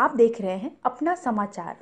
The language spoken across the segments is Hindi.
आप देख रहे हैं अपना समाचार।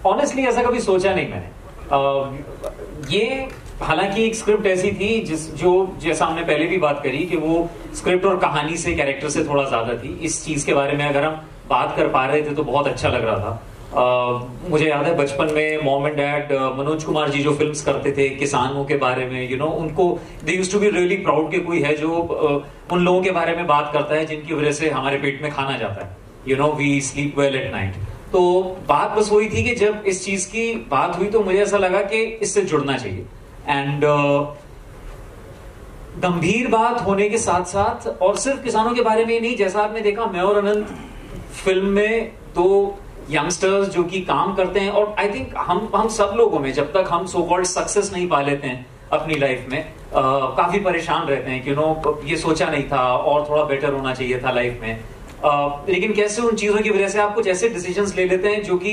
ऑनेस्टली ऐसा कभी सोचा नहीं मैंने। ये हालांकि एक स्क्रिप्ट ऐसी थी जैसा हमने पहले भी बात करी कि वो स्क्रिप्ट और कहानी से, कैरेक्टर से थोड़ा ज्यादा थी। इस चीज के बारे में अगर हम बात कर पा रहे थे तो बहुत अच्छा लग रहा था। मुझे याद है बचपन में mom and dad Manoj Kumar ji जो फिल्म्स करते थे किसानों के बारे में, उनको they used to be really proud कि कोई है जो उन लोगों के बारे में बात करता है जिनकी वजह से हमारे पेट में खाना जाता है। We sleep well at night. तो बात बस वही थी कि जब इस चीज की बात हुई तो मुझे ऐसा लगा कि इससे जुड़ना चाहिए। एंड गंभीर बात होने के साथ साथ, और सिर्फ किसानों के बारे में ही नहीं, जैसा आपने देखा मैं और अनंत फिल्म में दो यंगस्टर्स जो कि काम करते हैं, और आई थिंक हम सब लोगों में जब तक हम सो कॉल्ड सक्सेस नहीं पा लेते हैं अपनी लाइफ में, काफी परेशान रहते हैं कि ये सोचा नहीं था और थोड़ा बेटर होना चाहिए था लाइफ में। लेकिन कैसे उन चीजों की वजह से आप कुछ ऐसे डिसीजंस ले लेते हैं जो कि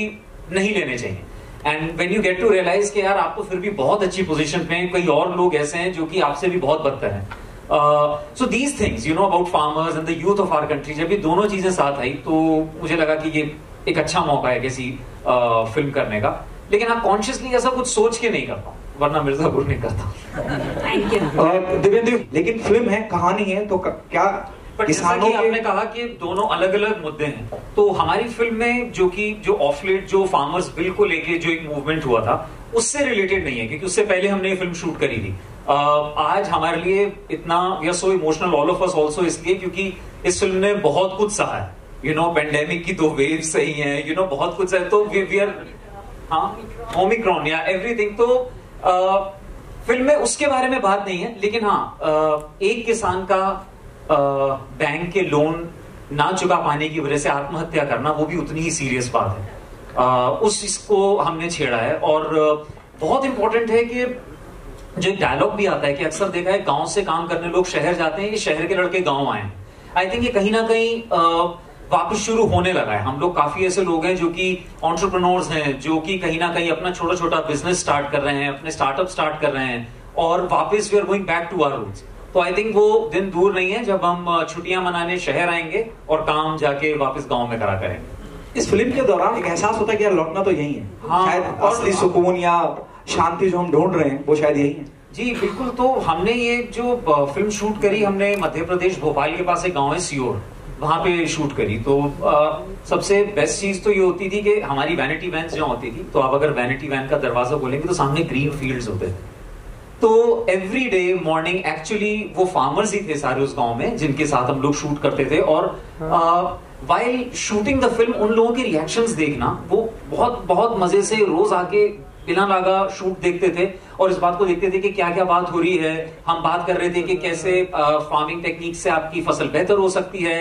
नहीं लेने चाहिए। And when you get to realize कि यार आप तो फिर भी बहुत अच्छी पोजीशन पे हैं, कई और लोग ऐसे हैं जो कि आपसे भी बहुत बदतर हैं। So these things about farmers and the youth of our country, जब ये दोनों चीजें साथ आई तो मुझे लगा कि ये एक अच्छा मौका है किसी फिल्म करने का। लेकिन आप कॉन्शियसली ऐसा कुछ सोच के नहीं करता, वरना मिर्जापुर नहीं करता। दिव्येंदु, लेकिन फिल्म है, कहानी है, तो क्या किसानों की आपने कहा कि दोनों अलग अलग मुद्दे हैं, तो हमारी फिल्म में जो ऑफ लेट जो फार्मर्स बिल को लेके जो एक मूवमेंट हुआ था उससे रिलेटेड नहीं है, क्योंकि उससे पहले हमने ये फिल्म शूट करी थी। आज हमारे लिए इतना we are so emotional all of us also इसलिए क्योंकि इस फिल्म ने बहुत कुछ सहा है। पेंडेमिक की 2 वेव्स सही है, बहुत कुछ है, तो वी आर ओमिक्रॉन या एवरीथिंग। तो फिल्म में उसके बारे में बात नहीं है, लेकिन एक किसान का बैंक के लोन ना चुका पाने की वजह से आत्महत्या करना, वो भी उतनी ही सीरियस बात है। उस इसको हमने छेड़ा है। और बहुत इंपॉर्टेंट है कि जो एक डायलॉग भी आता है कि अक्सर देखा है गांव से काम करने लोग शहर जाते हैं, ये शहर के लड़के गांव आए। आई थिंक ये कहीं ना कहीं वापस शुरू होने लगा है। हम लोग काफी ऐसे लोग हैं जो कि एंटरप्रेन्योर्स हैं, जो कि कहीं ना कहीं अपना छोटा छोटा बिजनेस स्टार्ट कर रहे हैं, अपने स्टार्टअप स्टार्ट कर रहे हैं, और वापस we are going back to our roots. तो आई थिंक वो दिन दूर नहीं है जब हम छुट्टियां मनाने शहर आएंगे और काम जाके वापस गांव में करा करेंगे। इस फिल्म के दौरान एक एहसास होता है कि यार लौटना तो यही है। शायद असली सुकून या शांति जो हम ढूंढ रहे हैं वो शायद यही है। जी बिल्कुल। तो हमने ये जो फिल्म शूट करी, हमने मध्य प्रदेश भोपाल के पास एक गांव है सियोर, वहां पे शूट करी। तो सबसे बेस्ट चीज तो ये होती थी कि हमारी वैनिटी वैन्स जो होती थी, तो आप अगर वैनिटी वैन का दरवाजा खोलेंगे तो सामने ग्रीन फील्ड्स होते थे। तो एवरी डे मॉर्निंग एक्चुअली वो फार्मर्स ही थे सारे उस गांव में जिनके साथ हम लोग शूट करते थे, और वाइल शूटिंग द फिल्म उन लोगों के रिएक्शंस देखना, वो बहुत बहुत मजे से रोज आके बिना लागा शूट देखते थे और इस बात को देखते थे कि क्या क्या बात हो रही है। हम बात कर रहे थे कि कैसे फार्मिंग टेक्निक से आपकी फसल बेहतर हो सकती है,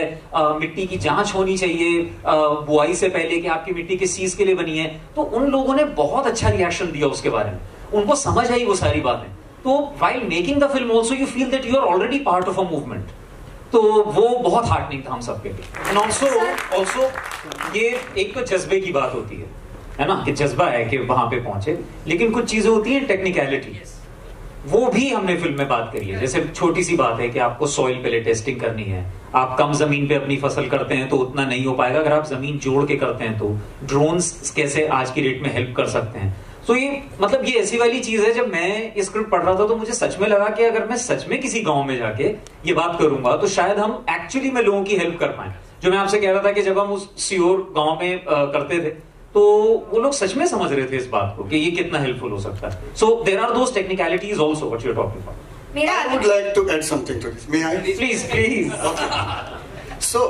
मिट्टी की जांच होनी चाहिए बुआई से पहले कि आपकी मिट्टी किस चीज के लिए बनी है। तो उन लोगों ने बहुत अच्छा रिएक्शन दिया उसके बारे में, उनको समझ आई वो सारी बातें। तो while making the film also you feel that you are already part of a movement, तो वो बहुत हार्टनिंग था हम सबके लिए। एंड ऑल्सो ये एक तो जज्बे की बात होती है ना, कि जज्बा है कि वहां पे पहुंचे, लेकिन कुछ चीजें होती हैं टेक्निकलिटी, वो भी हमने फिल्म में बात करी है। जैसे छोटी सी बात है कि आपको सॉइल पहले टेस्टिंग करनी है, आप कम जमीन पे अपनी फसल करते हैं तो उतना नहीं हो पाएगा, अगर आप जमीन जोड़ के करते हैं तो ड्रोन्स कैसे आज की डेट में हेल्प कर सकते हैं। तो ये मतलब ये ऐसी वाली चीज है, जब मैं ये स्क्रिप्ट पढ़ रहा था तो मुझे सच में लगा कि अगर मैं सच में किसी गांव में जाके ये बात करूंगा तो शायद हम एक्चुअली में लोगों की हेल्प कर पाए। जो मैं आपसे कह रहा था कि जब हम उस सियोर गांव में करते थे तो वो लोग सच में समझ रहे थे इस बात को कि ये कितना हेल्पफुल हो सकता है। So there are those technicalities also what you are talking about. I would like to add something to this. May I? Please So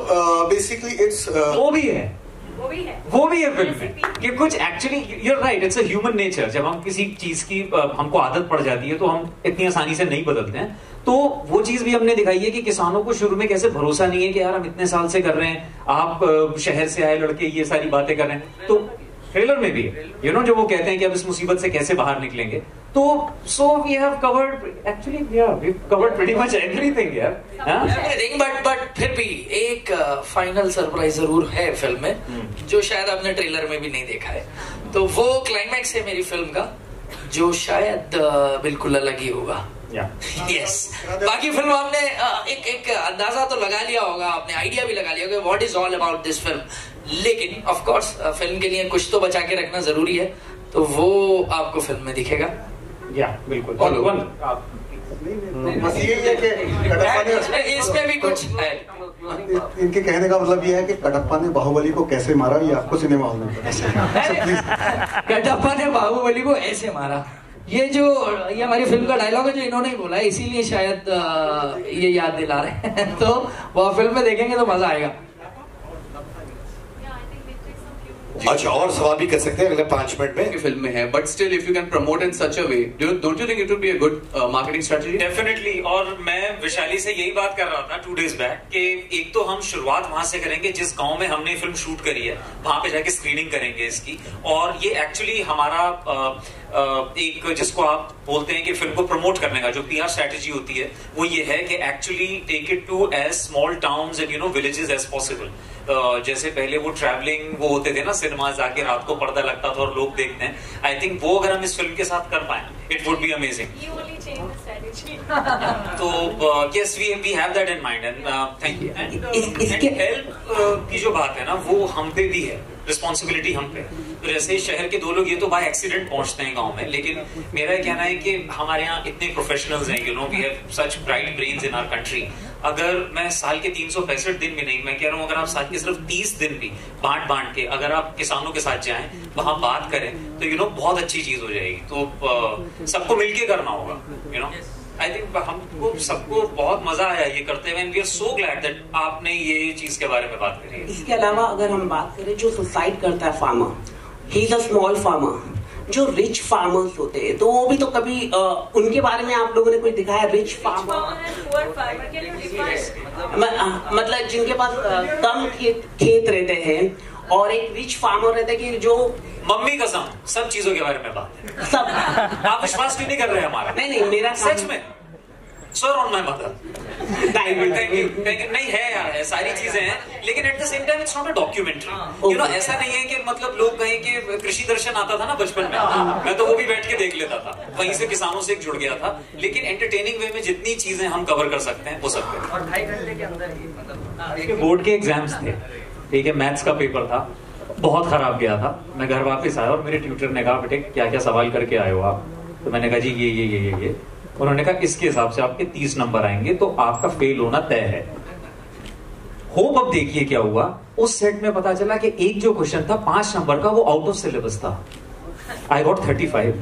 basically it's वो भी है फिल्म में कि कुछ actually you are right, it's a human nature. जब हम किसी चीज की हमको आदत पड़ जाती है तो हम इतनी आसानी से नहीं बदलते हैं। तो वो चीज भी हमने दिखाई है कि किसानों को शुरू में कैसे भरोसा नहीं है कि यार हम इतने साल से कर रहे हैं, आप शहर से आए लड़के ये सारी बातें कर रहे हैं। तो ट्रेलर में भी यू नो जो वो कहते हैं कि अब इस मुसीबत से कैसे बाहर निकलेंगे। तो so we have covered actually we covered pretty much everything यार, एवरीथिंग। बट फिर भी एक फाइनल सरप्राइज जरूर है फिल्म में जो शायद आपने ट्रेलर में भी नहीं देखा है। तो वो क्लाइमैक्स है मेरी फिल्म का जो शायद बिल्कुल अलग ही होगा। यस बाकी फिल्म आपने एक अंदाजा तो लगा लिया होगा, आपने आइडिया भी लगा लिया होगा what is all about this film, लेकिन ऑफ कोर्स फिल्म के लिए कुछ तो बचा के रखना जरूरी है, तो वो आपको फिल्म में दिखेगा। बिल्कुल बस यही है कि कटप्पा ने, इसमें भी कुछ है। इनके कहने का मतलब ये है कि कटप्पा ने बाहुबली को कैसे मारा ये आपको सिनेमा हॉल में कटप्पा ने बाहुबली को ऐसे मारा, ये हमारी फिल्म का डायलॉग है जो इन्होंने ही बोला है, इसीलिए शायद ये याद दिला रहे हैं। तो वो फिल्म में देखेंगे तो मजा आएगा। अच्छा और सवाल भी कर सकते हैं अगले 5 मिनट में। फिल्म में है but still if you can promote in such a way, don't you think it would be a good marketing strategy? Definitely. और मैं विशाली से यही बात कर रहा था 2 days बैक कि एक तो हम शुरुआत वहां से करेंगे जिस गांव में हमने फिल्म शूट करी है, वहां पे जाके स्क्रीनिंग करेंगे इसकी। और ये एक्चुअली हमारा एक जिसको आप बोलते हैं कि फिल्म को प्रमोट करने का जो PR स्ट्रेटेजी होती है वो ये है कि actually take it to as small towns and villages as possible. जैसे पहले वो ट्रैवलिंग वो होते थे ना, सिनेमा जाके रात को पर्दा लगता था और लोग देखते हैं। आई थिंक वो अगर हम इस फिल्म के साथ कर पाए इट वुड बी अमेजिंग। तो yes we have that in mind and thank you. And help की जो बात है ना वो हम पे भी है, रिस्पॉन्सिबिलिटी हम पे। तो जैसे शहर के 2 लोग ये तो बाय एक्सीडेंट पहुंचते हैं गांव में, लेकिन मेरा कहना है कि हमारे यहाँ इतने प्रोफेशनल्स हैं, you know we have such bright brains in our country. अगर मैं साल के 365 दिन भी नहीं, मैं कह रहा हूँ अगर आप साल के सिर्फ 30 दिन भी बांट के अगर आप किसानों के साथ जाएं, वहां बात करें तो यू नो बहुत अच्छी चीज हो जाएगी। तो सबको मिलके करना होगा, यू नो। आई थिंक हमको सबको बहुत मजा आया ये करते हुए, and we are so glad that आपने ये चीज के बारे में बात करी है। इसके अलावा अगर हम बात करें जो सुसाइड करता है farmer, he is a small farmer. जो रिच फार्मर्स होते हैं तो वो भी तो कभी उनके बारे में आप लोगों ने कोई दिखाया? रिच फार्मर मतलब जिनके पास कम खेत रहते हैं, और एक रिच फार्मर रहता है कि जो मम्मी कसम सब चीजों के बारे में बात है। सब आप विश्वास क्यों नहीं कर रहे हमारा? नहीं मेरा सच में सर ऑन माय मदर नहीं है यार, सारी चीजें हैं, लेकिन at the same time it's not a documentary. You know ऐसा नहीं है कि मतलब लोग कहें कि कृषि दर्शन आता था ना बचपन में, मैं तो वो भी बैठ के देख लेता था, वहीं से किसानों से जुड़ गया था। लेकिन एंटरटेनिंग वे में जितनी चीजें हम कवर कर सकते हैं वो सब करें। और 2.5 घंटे के अंदर ही मतलब बोर्ड के एग्जाम्स थे, ठीक है, मैथ्स का पेपर था, बहुत खराब गया था। मैं घर वापस आया और मेरे ट्यूटर ने कहा बेटे क्या क्या सवाल करके आए हो आप? तो मैंने कहा जी ये। उन्होंने कहा इसके हिसाब से आपके 30 नंबर आएंगे तो आपका फेल होना तय है। होप अब देखिए क्या हुआ, उस सेट में पता चला कि एक जो क्वेश्चन था 5 नंबर का वो आउट ऑफ सिलेबस था। I got 35।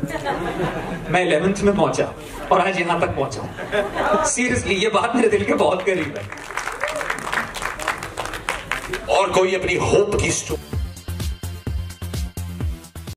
मैं 11th में पहुंचा और आज यहां तक पहुंचा हूं। सीरियसली ये बात मेरे दिल के बहुत करीब है। और कोई अपनी होप की स्टोरी